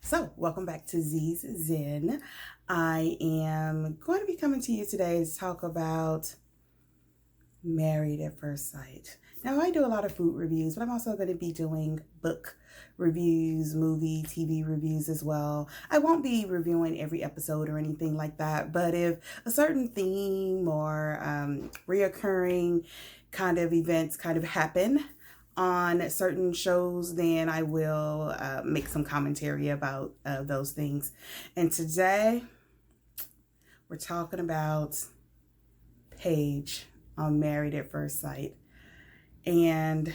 So, welcome back to Z's Zen. I am going to be coming to you today to talk about Married at First Sight. Now, I do a lot of food reviews, but I'm also going to be doing book reviews, movie, TV reviews as well. I won't be reviewing every episode or anything like that, but if a certain theme or reoccurring kind of events kind of happen on certain shows, then I will make some commentary about those things. And today we're talking about Paige on Married at First Sight. And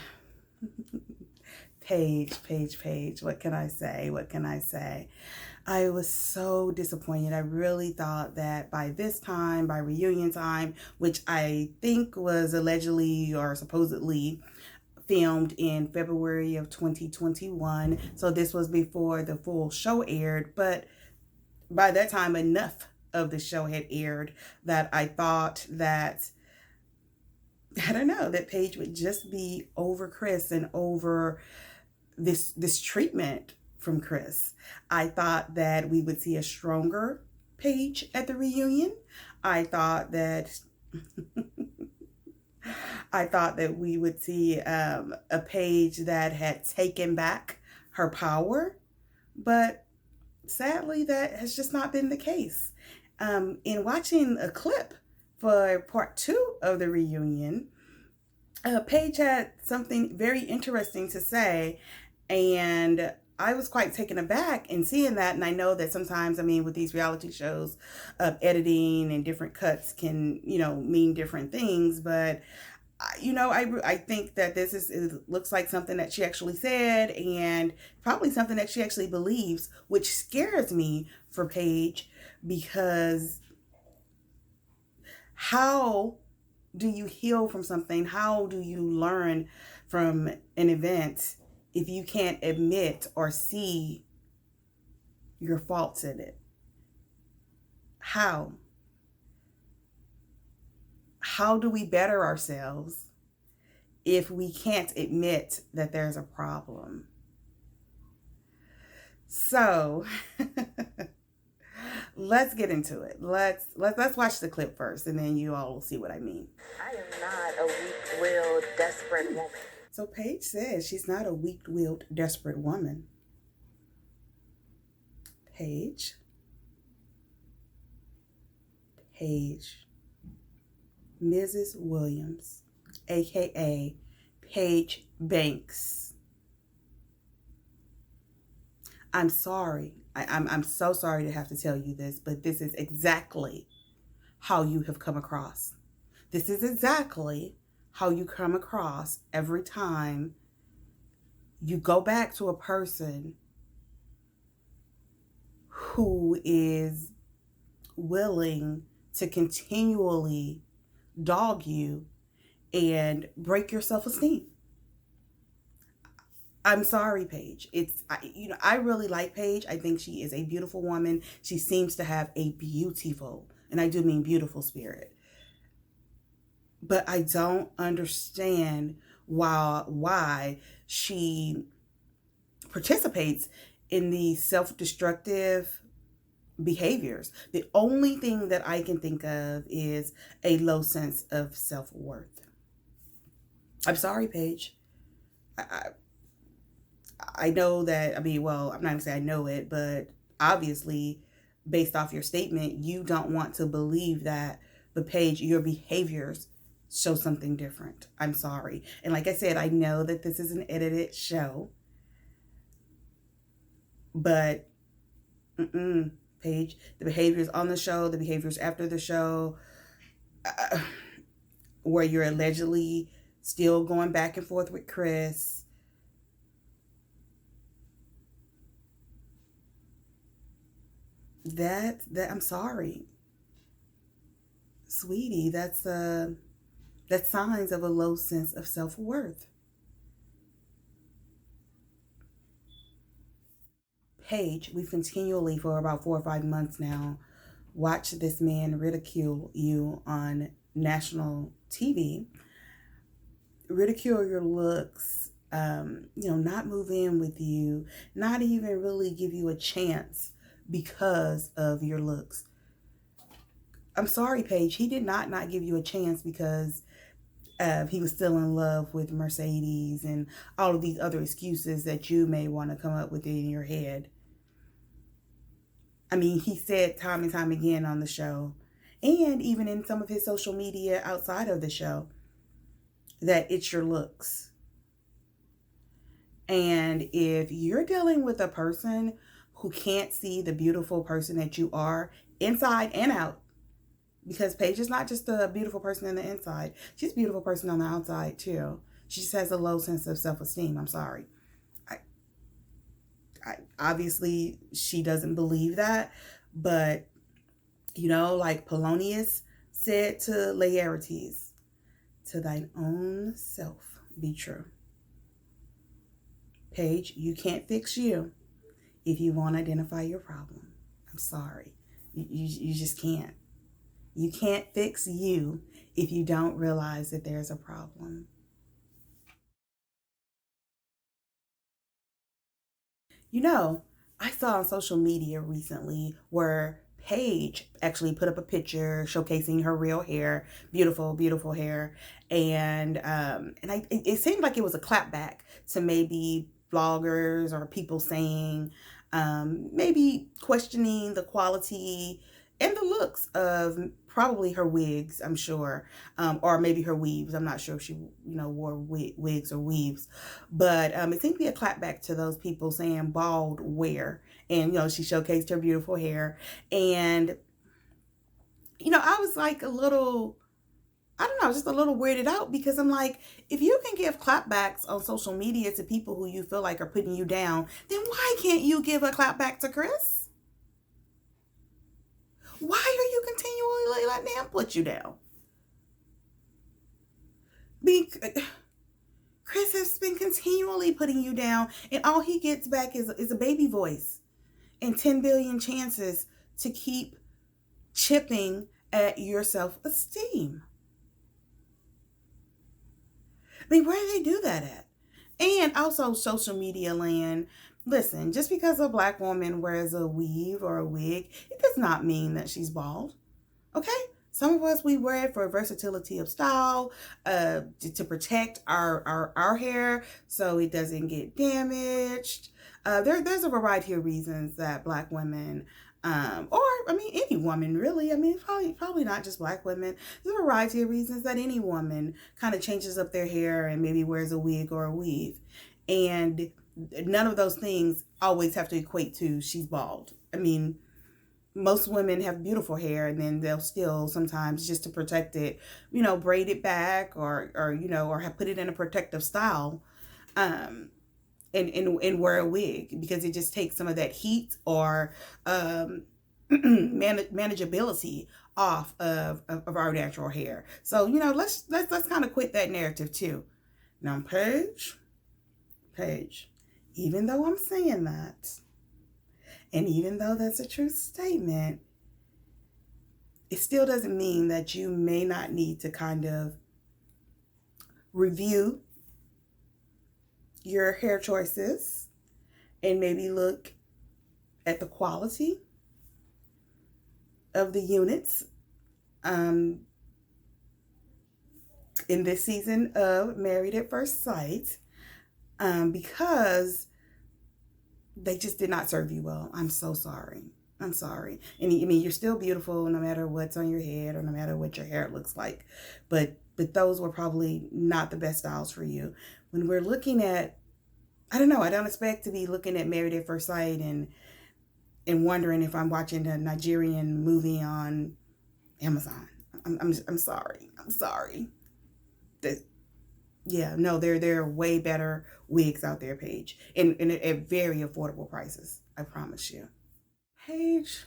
Paige, what can I say? What can I say? I was so disappointed. I really thought that by this time, by reunion time, which I think was allegedly or supposedly filmed in February of 2021. So this was before the full show aired, but by that time enough of the show had aired that I thought that that Paige would just be over Chris and over this treatment from Chris. I thought that we would see a stronger Paige at the reunion. I thought that we would see a Paige that had taken back her power, but sadly, that has just not been the case. In watching a clip for part 2 of the reunion, Paige had something very interesting to say, and I was quite taken aback in seeing that. And I know that sometimes, with these reality shows, editing and different cuts can, mean different things. But, I think that it looks like something that she actually said, and probably something that she actually believes, which scares me for Paige, because how do you heal from something? How do you learn from an event if you can't admit or see your faults in it? How? How do we better ourselves if we can't admit that there's a problem? So let's get into it. Let's watch the clip first, and then you all will see what I mean. I am not a weak-willed, desperate woman. So Paige says she's not a weak-willed, desperate woman. Paige, Mrs. Williams, aka Paige Banks. I'm sorry. I'm so sorry to have to tell you this, but this is exactly how you have come across. This is exactly how you come across every time you go back to a person who is willing to continually dog you and break your self-esteem. I'm sorry, Paige. I really like Paige. I think she is a beautiful woman. She seems to have a beautiful, and I do mean beautiful, spirit. But I don't understand why she participates in these self-destructive behaviors. The only thing that I can think of is a low sense of self-worth. I'm sorry, Paige. I know that, I'm not going to say I know it, but obviously, based off your statement, you don't want to believe that, but Paige, your behaviors show something different. I'm sorry. And like I said, I know that this is an edited show, but Paige, the behaviors on the show, the behaviors after the show, where you're allegedly still going back and forth with Chris, that I'm sorry, sweetie, that's signs of a low sense of self-worth. Paige, we've continually, for about 4 or 5 months now, watched this man ridicule you on national TV, ridicule your looks, not move in with you, not even really give you a chance because of your looks. I'm sorry, Paige. He did not give you a chance because he was still in love with Mercedes and all of these other excuses that you may want to come up with in your head. I mean, he said time and time again on the show, and even in some of his social media outside of the show, that it's your looks. And if you're dealing with a person who can't see the beautiful person that you are inside and out, because Paige is not just a beautiful person on the inside, she's a beautiful person on the outside too. She just has a low sense of self-esteem. I'm sorry. I obviously she doesn't believe that, but like Polonius said to Laertes, to thine own self be true. Paige, you can't fix you if you won't identify your problem. I'm sorry. You just can't. You can't fix you if you don't realize that there's a problem. I saw on social media recently where Paige actually put up a picture showcasing her real hair, beautiful, beautiful hair, and it seemed like it was a clapback to maybe bloggers or people saying, maybe questioning the quality and the looks of probably her wigs, I'm sure, or maybe her weaves. I'm not sure if she, wore wigs or weaves, but it seemed to be a clapback to those people saying bald wear. And, she showcased her beautiful hair. And, I was like a little, I don't know, just a little weirded out because I'm like, if you can give clapbacks on social media to people who you feel like are putting you down, then why can't you give a clapback to Chris? Why are you continually letting him put you down? Chris has been continually putting you down, and all he gets back is a baby voice and 10 billion chances to keep chipping at your self-esteem. Where do they do that at? And also social media land. Listen, just because a black woman wears a weave or a wig, it does not mean that she's bald. Okay? Some of us, we wear it for versatility of style, to protect our hair so it doesn't get damaged. There's a variety of reasons that black women, any woman really, probably not just black women. There's a variety of reasons that any woman kind of changes up their hair and maybe wears a wig or a weave. And none of those things always have to equate to she's bald. Most women have beautiful hair, and then they'll still sometimes, just to protect it, braid it back or have put it in a protective style, and wear a wig because it just takes some of that heat or manageability off of our natural hair. So let's kind of quit that narrative too. Now, Paige, even though I'm saying that, and even though that's a true statement, it still doesn't mean that you may not need to kind of review your hair choices and maybe look at the quality of the units in this season of Married at First Sight, because they just did not serve you well. I'm so sorry. I'm sorry. And you're still beautiful no matter what's on your head or no matter what your hair looks like. But those were probably not the best styles for you. When we're looking at, I don't know, I don't expect to be looking at Married at First Sight and wondering if I'm watching a Nigerian movie on Amazon. I'm sorry. I'm sorry. Yeah, no, there are way better wigs out there, Paige, and at very affordable prices. I promise you. Paige,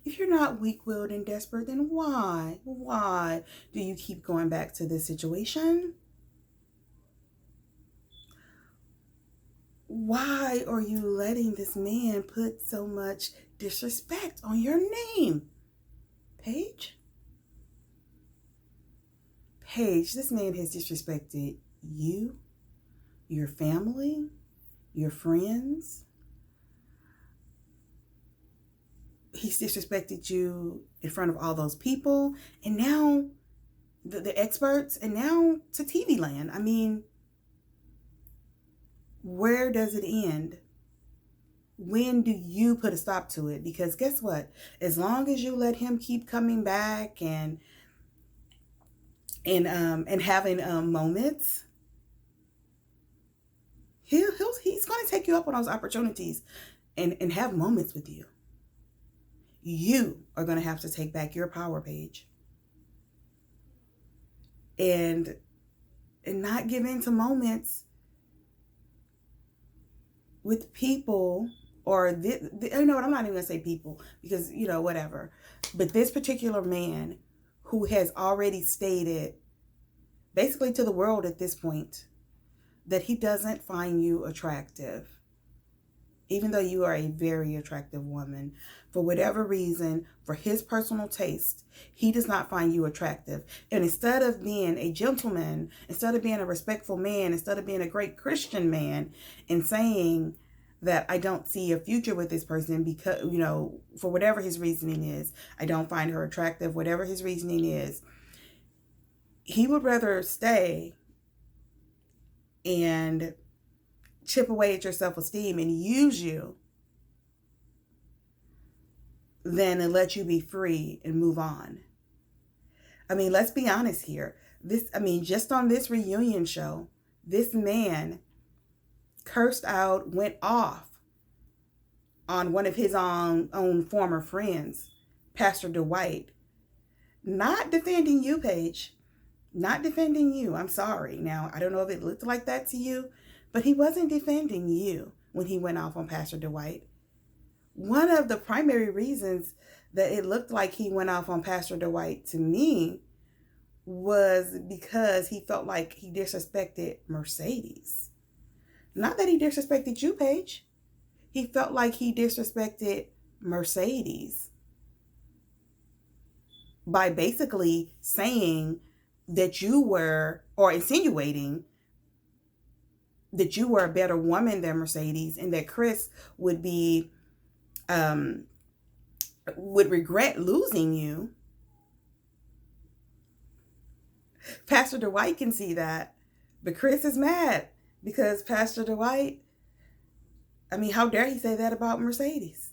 if you're not weak-willed and desperate, then why do you keep going back to this situation? Why are you letting this man put so much disrespect on your name, Paige? Paige, this man has disrespected you, your family, your friends. He's disrespected you in front of all those people, and now the experts, and now to TV land. I mean, where does it end? When do you put a stop to it? Because guess what? As long as you let him keep coming back and having moments, he's going to take you up on those opportunities and have moments with you. You are going to have to take back your power, Paige, and not give in to moments with people, or you know what, I'm not even going to say people, because, you know, whatever. But this particular man who has already stated, basically to the world at this point, that he doesn't find you attractive, even though you are a very attractive woman. For whatever reason, for his personal taste, he does not find you attractive. And instead of being a gentleman, instead of being a respectful man, instead of being a great Christian man, and saying that I don't see a future with this person because, you know, for whatever his reasoning is, I don't find her attractive, whatever his reasoning is, he would rather stay and chip away at your self-esteem and use you than to let you be free and move on. I mean, let's be honest here. Just on this reunion show, this man cursed out, went off on one of his own former friends, Pastor Dwight. Not defending you, Paige. Not defending you. I'm sorry. Now, I don't know if it looked like that to you, but he wasn't defending you when he went off on Pastor Dwight. One of the primary reasons that it looked like he went off on Pastor Dwight to me was because he felt like he disrespected Mercedes. Not that he disrespected you, Paige. He felt like he disrespected Mercedes by basically saying that you were, or insinuating that you were a better woman than Mercedes, and that Chris would regret losing you. Pastor Dwight can see that, but Chris is mad because Pastor Dwight, I mean, how dare he say that about Mercedes?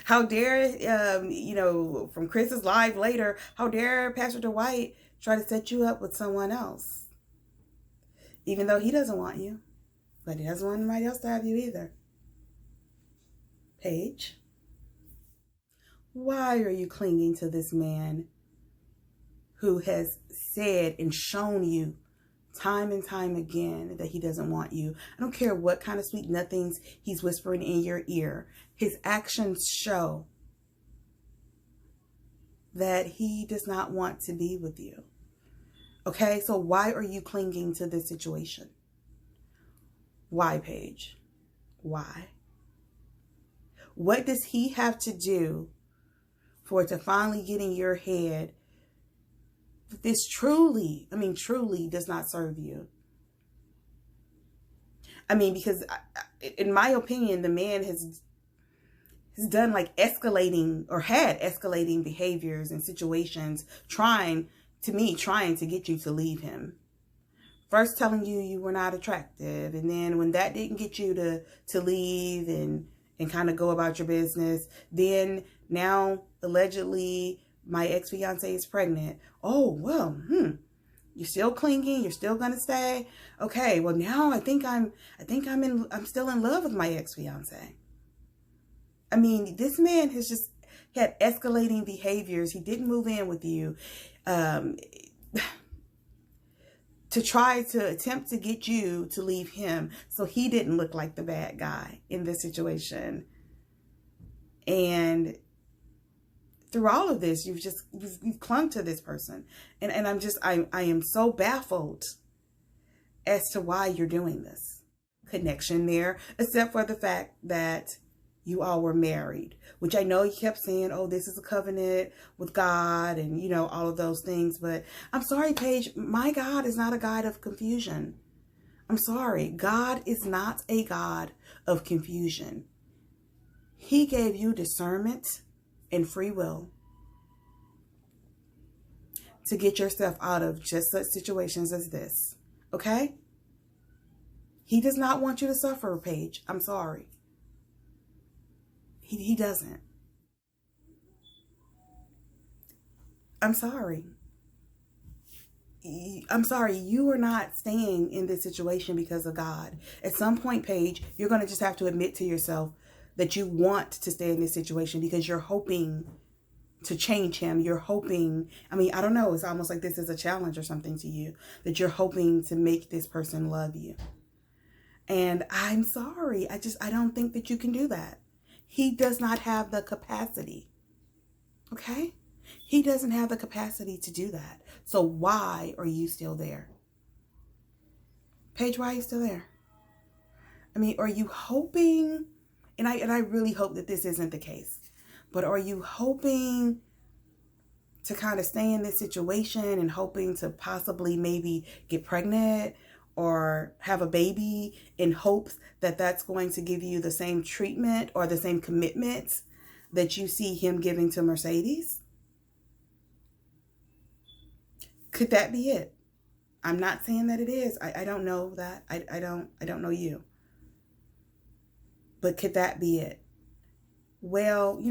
How dare, from Chris's live later, how dare Pastor Dwight try to set you up with someone else? Even though he doesn't want you, but he doesn't want anybody else to have you either. Paige, why are you clinging to this man who has said and shown you time and time again that he doesn't want you? I don't care what kind of sweet nothings he's whispering in your ear. His actions show that he does not want to be with you. Okay, so why are you clinging to this situation? Why, Paige? Why? What does he have to do for it to finally get in your head that this truly does not serve you? I mean, because in my opinion, the man has done like escalating, or had escalating behaviors and situations, trying to get you to leave him. First telling you were not attractive, and then when that didn't get you to leave and kind of go about your business, then now allegedly my ex-fiance is pregnant. Oh, well, you're still clinging, you're still gonna stay. Okay, well now I'm still in love with my ex-fiance. I mean, this man has just had escalating behaviors. He didn't move in with you to try to attempt to get you to leave him, so he didn't look like the bad guy in this situation. And through all of this, you've clung to this person, and I am so baffled as to why you're doing this. Connection there, except for the fact that you all were married, which I know you kept saying, oh, this is a covenant with God and, all of those things. But I'm sorry, Paige, my God is not a God of confusion. I'm sorry. God is not a God of confusion. He gave you discernment and free will to get yourself out of just such situations as this. Okay? He does not want you to suffer, Paige. I'm sorry. He doesn't. I'm sorry. I'm sorry. You are not staying in this situation because of God. At some point, Paige, you're going to just have to admit to yourself that you want to stay in this situation because you're hoping to change him. You're hoping, I don't know, it's almost like this is a challenge or something to you, that you're hoping to make this person love you. And I'm sorry. I don't think that you can do that. He does not have the capacity. Okay? He doesn't have the capacity to do that. So why are you still there? Paige, why are you still there? Are you hoping, and I really hope that this isn't the case, but are you hoping to kind of stay in this situation and hoping to possibly maybe get pregnant or have a baby in hopes that that's going to give you the same treatment or the same commitments that you see him giving to Mercedes? Could that be it? I'm not saying that it is. I don't know that. I don't know you. But could that be it? Well,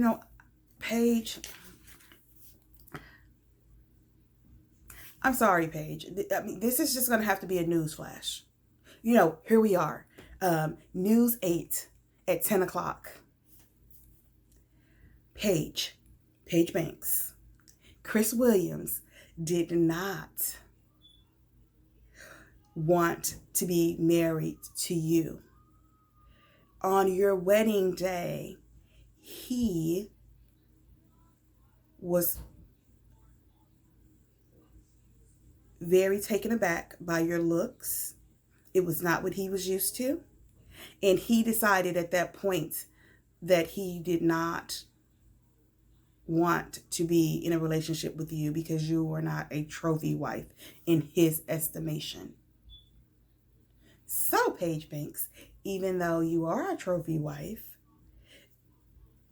Paige, I'm sorry, Paige. This is just going to have to be a news flash. Here we are. News 8 at 10 o'clock. Paige Banks, Chris Williams did not want to be married to you. On your wedding day, he was very taken aback by your looks. It was not what he was used to. And he decided at that point that he did not want to be in a relationship with you because you were not a trophy wife in his estimation. So, Paige Banks, even though you are a trophy wife,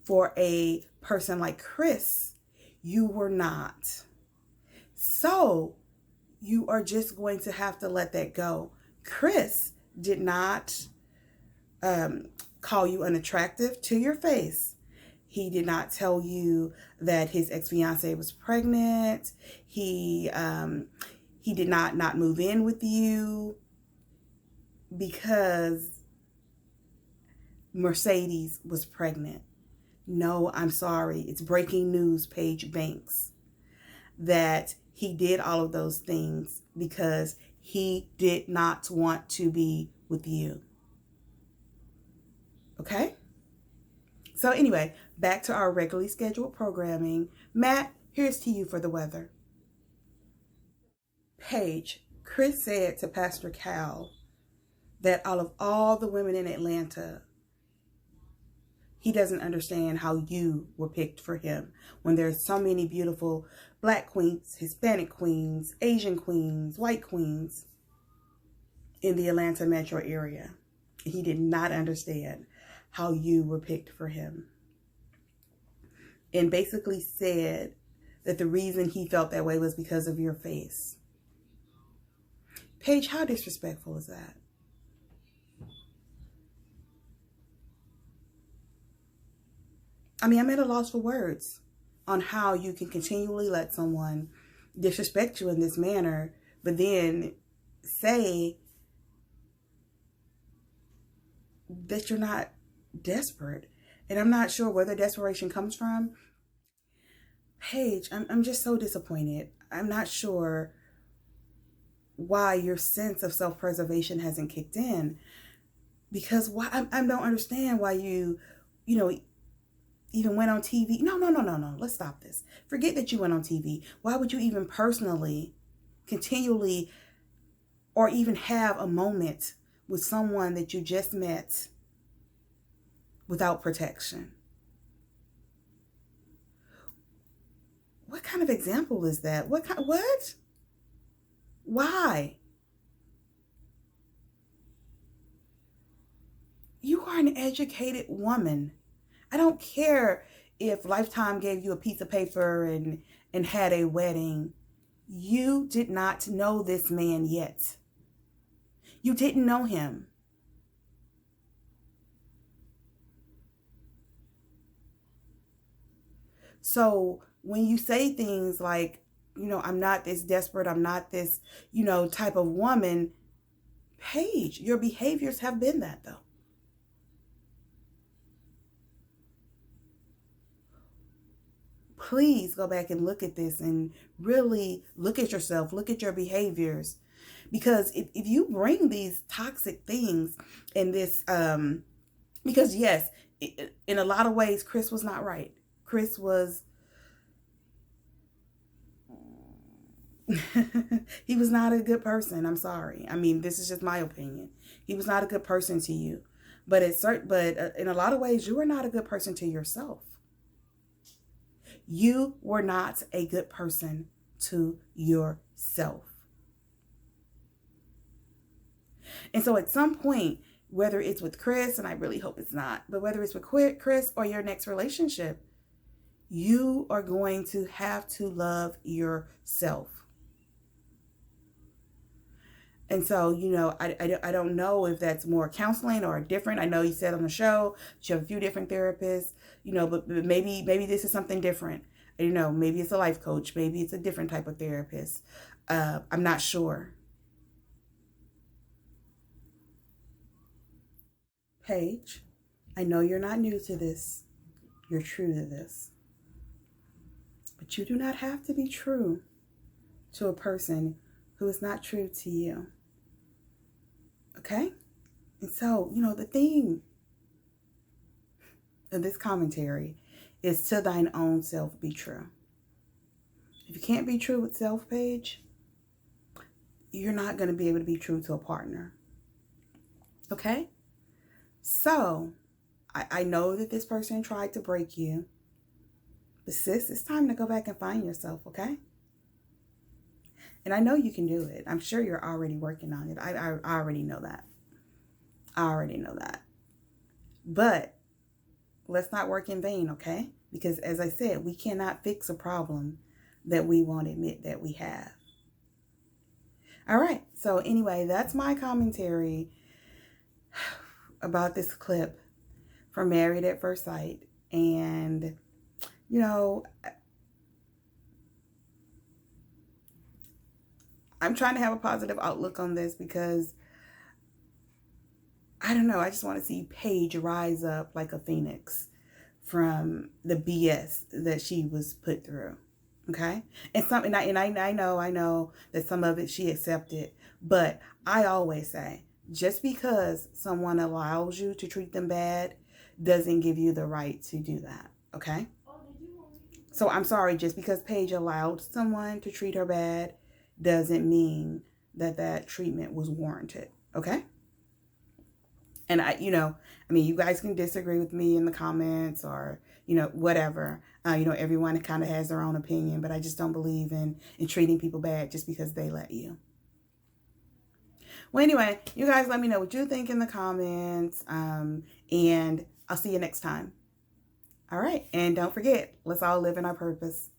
for a person like Chris, you were not. So, you are just going to have to let that go. Chris did not call you unattractive to your face. He did not tell you that his ex-fiancée was pregnant. He did not move in with you because Mercedes was pregnant. No, I'm sorry. It's breaking news, Paige Banks, that he did all of those things because he did not want to be with you. Okay? So anyway, back to our regularly scheduled programming. Matt, here's to you for the weather. Paige, Chris said to Pastor Cal that out of all the women in Atlanta, he doesn't understand how you were picked for him when there's so many beautiful Black queens, Hispanic queens, Asian queens, white queens in the Atlanta metro area. He did not understand how you were picked for him. And basically said that the reason he felt that way was because of your face. Paige, how disrespectful is that? I'm at a loss for words on how you can continually let someone disrespect you in this manner, but then say that you're not desperate. And I'm not sure where the desperation comes from. Paige, I'm just so disappointed. I'm not sure why your sense of self-preservation hasn't kicked in. Because I don't understand why you even went on TV. No. Let's stop this. Forget that you went on TV. Why would you even personally, continually, or even have a moment with someone that you just met without protection. What kind of example is that? What? Why? You are an educated woman. I don't care if Lifetime gave you a piece of paper and had a wedding. You did not know this man yet. You didn't know him. So when you say things like, I'm not this desperate, I'm not this, type of woman, Paige, your behaviors have been that though. Please go back and look at this and really look at yourself, look at your behaviors. Because if you bring these toxic things and this, because yes, in a lot of ways, Chris was not right. Chris was, he was not a good person. I'm sorry. I mean, this is just my opinion. He was not a good person to you. But in a lot of ways, you were not a good person to yourself. You were not a good person to yourself. And so at some point, whether it's with Chris, and I really hope it's not, but whether it's with Chris or your next relationship, you are going to have to love yourself. And so, I don't know if that's more counseling or different. I know you said on the show you have a few different therapists, but maybe this is something different. Maybe it's a life coach. Maybe it's a different type of therapist. I'm not sure. Paige, I know you're not new to this. You're true to this. But you do not have to be true to a person who is not true to you. Okay? And so, the theme of this commentary is to thine own self be true. If you can't be true with self, Paige, you're not going to be able to be true to a partner. Okay? So, I know that this person tried to break you. But sis, it's time to go back and find yourself, okay? And I know you can do it. I'm sure you're already working on it. I already know that. But let's not work in vain, okay? Because as I said, we cannot fix a problem that we won't admit that we have. All right. So anyway, that's my commentary about this clip from Married at First Sight. And, I'm trying to have a positive outlook on this because, I don't know, I just want to see Paige rise up like a phoenix from the BS that she was put through. Okay? And I know that some of it she accepted, but I always say, just because someone allows you to treat them bad doesn't give you the right to do that. Okay? So I'm sorry, just because Paige allowed someone to treat her bad doesn't mean that treatment was warranted. Okay? And you guys can disagree with me in the comments or, whatever. Everyone kind of has their own opinion, but I just don't believe in treating people bad just because they let you. Well, anyway, you guys let me know what you think in the comments. And I'll see you next time. All right. And don't forget, let's all live in our purpose.